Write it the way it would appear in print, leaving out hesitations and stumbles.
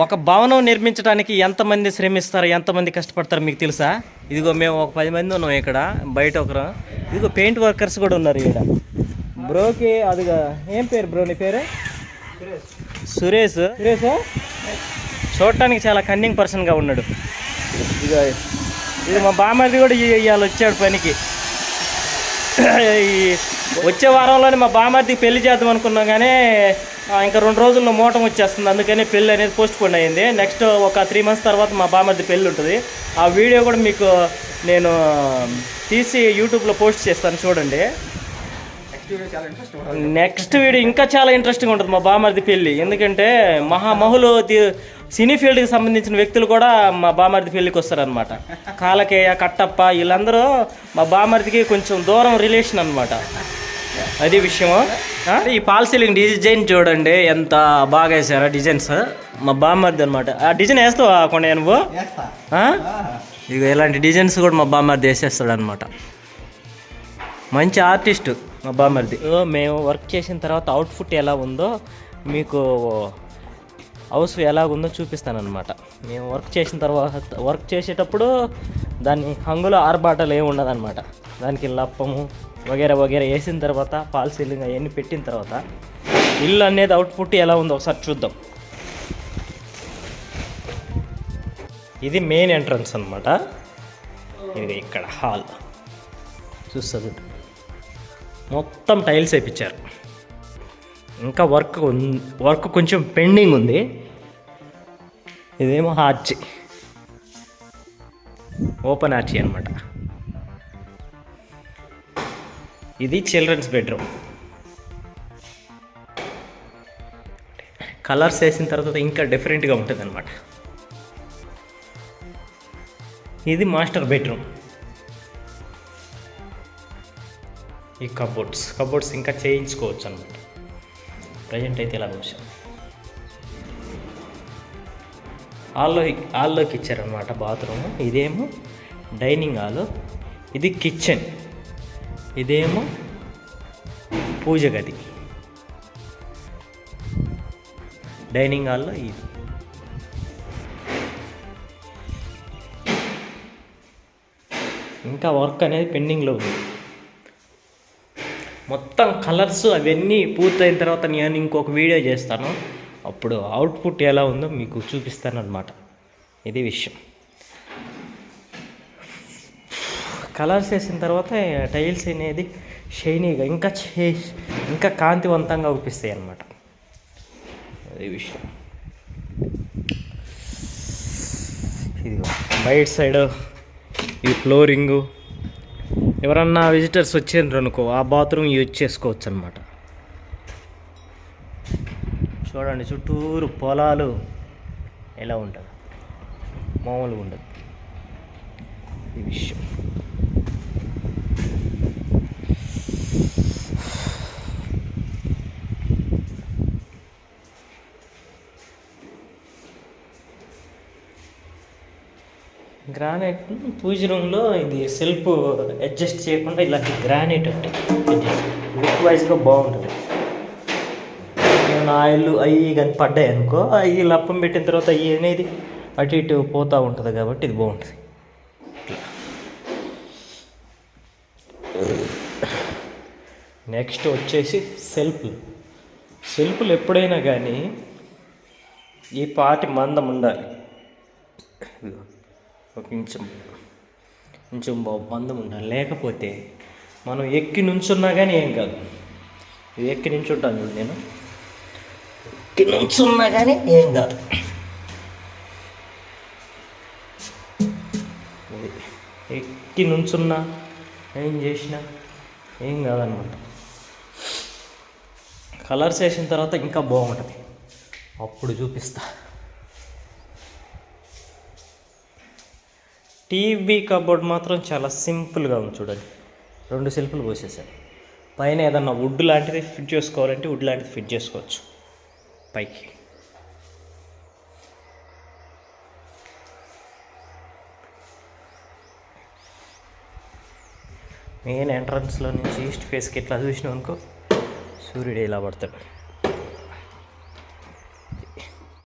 ఒక భవనం నిర్మించడానికి ఎంతమంది శ్రమిస్తారు, ఎంతమంది కష్టపడతారు మీకు తెలుసా? ఇదిగో మేము ఒక 10 మంది ఉన్నాం ఇక్కడ, బయట ఒకరు. ఇదిగో పెయింట్ వర్కర్స్ కూడా ఉన్నారు ఇక్కడ. బ్రోకి అదిగా ఏం పేరు బ్రో నీ పేరు? సురేష్. సురేష్ చూడటానికి చాలా కన్నింగ్ పర్సన్గా ఉన్నాడు. ఇది మా బామ్మది కూడా ఇవాళ వచ్చాడు పనికి. వచ్చే వారంలోనే మా బామ్మర్దికి పెళ్లి చేద్దాం అనుకున్నాం, కానీ ఇంకా 2 రోజుల్లో మోటం వచ్చేస్తుంది. అందుకని పెళ్ళి అనేది పోస్ట్ పోన్ అయ్యింది. నెక్స్ట్ ఒక 3 months తర్వాత మా బామ్మర్ది పెళ్ళి ఉంటుంది. ఆ వీడియో కూడా మీకు నేను తీసి యూట్యూబ్లో పోస్ట్ చేస్తాను, చూడండి. నెక్స్ట్ వీడియో ఇంకా చాలా ఇంట్రెస్టింగ్ ఉంటుంది మా బామ్మర్ది పెళ్ళి. ఎందుకంటే మహామహులు సినీ ఫీల్డ్కి సంబంధించిన వ్యక్తులు కూడా మా బామ్మర్ది పెళ్ళికి వస్తారనమాట. కాలకేయ, కట్టప్ప వీళ్ళందరూ మా బామ్మర్దికి కొంచెం దూరం రిలేషన్ అనమాట. అది విషయము. ఈ పాల్ సీలింగ్ డిజైన్ చూడండి ఎంత బాగా వేసారా డిజైన్స్. మా బామ్మర్ది అనమాట. ఆ డిజైన్ వేస్తావా కొండ నువ్వు? ఇక ఇలాంటి డిజైన్స్ కూడా మా బామ్మర్ది వేసేస్తాడు అనమాట. మంచి ఆర్టిస్టు మా బామ్మర్ది. మేము వర్క్ చేసిన తర్వాత అవుట్పుట్ ఎలా ఉందో మీకు హౌస్ ఎలాగుందో చూపిస్తానమాట. మేము వర్క్ చేసేటప్పుడు దాన్ని హంగులో ఆర్బాటలు ఏమి ఉండదన్నమాట. దానికి లప్పము వగేరా వేసిన తర్వాత ఫాల్ సీలింగ్ అవన్నీ పెట్టిన తర్వాత ఇల్లు అనేది అవుట్పుట్ ఎలా ఉందో ఒకసారి చూద్దాం. ఇది మెయిన్ ఎంట్రన్స్ అనమాట. ఇది ఇక్కడ హాల్ చూస్తుంది. మొత్తం టైల్స్ వేయించారు. ఇంకా వర్క్ కొంచెం పెండింగ్ ఉంది. ఇదేమో ఆర్చి, ఓపెన్ ఆర్చి అనమాట. ఇది చిల్డ్రన్స్ బెడ్రూమ్. కలర్స్ వేసిన తర్వాత ఇంకా డిఫరెంట్గా ఉంటుంది అనమాట. ఇది మాస్టర్ బెడ్రూమ్. ఈ కబోర్డ్స్ ఇంకా చేయించుకోవచ్చు అనమాట. ప్రజెంట్ అయితే ఇలా వచ్చాం. హాల్లోకి ఇచ్చారనమాట బాత్రూమ్. ఇదేమో డైనింగ్ హాలు, ఇది కిచెన్, ఇదేమో పూజ గది. డైనింగ్ హాల్లో ఇది. ఇంకా వర్క్ అనేది పెండింగ్లో ఉంది. మొత్తం కలర్స్ అవన్నీ పూర్తయిన తర్వాత నేను ఇంకొక వీడియో చేస్తాను. అప్పుడు అవుట్పుట్ ఎలా ఉందో మీకు చూపిస్తాను అన్నమాట. ఇది విషయం. కలర్స్ వేసిన తర్వాత టైల్స్ అనేది షైనీగా ఇంకా కాంతివంతంగా అవుపిస్తాయి అన్నమాట. అది విషయం. ఇది బయట సైడ్ ఈ ఫ్లోరింగు. ఎవరన్నా విజిటర్స్ వచ్చారు అనుకో ఆ బాత్రూమ్ యూజ్ చేసుకోవచ్చు అనమాట. చూడండి చుట్టూరు పొలాలు ఎలా ఉంటుంది, మామూలుగా ఉండదు. ఈ విషయం. గ్రానైట్ పూజ రూమ్లో ఇది సెల్ఫ్ అడ్జస్ట్ చేయకుండా ఇలాంటి గ్రానైట్ ఉంటాయి. లుక్ వైజ్గా బాగుంటుంది. ఏమైనా ఆయిల్ అవి కానీ పడ్డాయి అనుకో, అవి లప్పం పెట్టిన తర్వాత అవి అనేది అటు ఇటు పోతూ ఉంటుంది కాబట్టి ఇది బాగుంటుంది. నెక్స్ట్ వచ్చేసి సెల్ఫ్లు ఎప్పుడైనా కానీ ఈ పాటి మందం ఉండాలి. ఒక ఇంచం మందం ఉండాలి. లేకపోతే మనం ఎక్కి నుంచున్నా కానీ ఏం కాదు. ఇది ఎక్కి నుంచుంటాను చూడు, నేను ఎక్కి నుంచున్నా కానీ ఏం కాదు. ఎక్కి నుంచున్నా ఏం చేసినా ఏం కాదనమాట. కలర్స్ వేసిన తర్వాత ఇంకా బాగుంటుంది. అప్పుడు చూపిస్తా. టీవీ కబోర్డ్ మాత్రం చాలా సింపుల్గా ఉంది చూడండి. 2 సెల్ఫ్లు పోసేసాను. పైన ఏదన్నా వుడ్ లాంటిది ఫిట్ చేసుకోవాలంటే వుడ్ లాంటిది ఫిట్ చేసుకోవచ్చు పైకి. మెయిన్ ఎంట్రన్స్లో నుంచి ఈస్ట్ ఫేస్కి ఇట్లా చూసినాం అనుకో, సూర్యుడు ఇలా పడతాడు.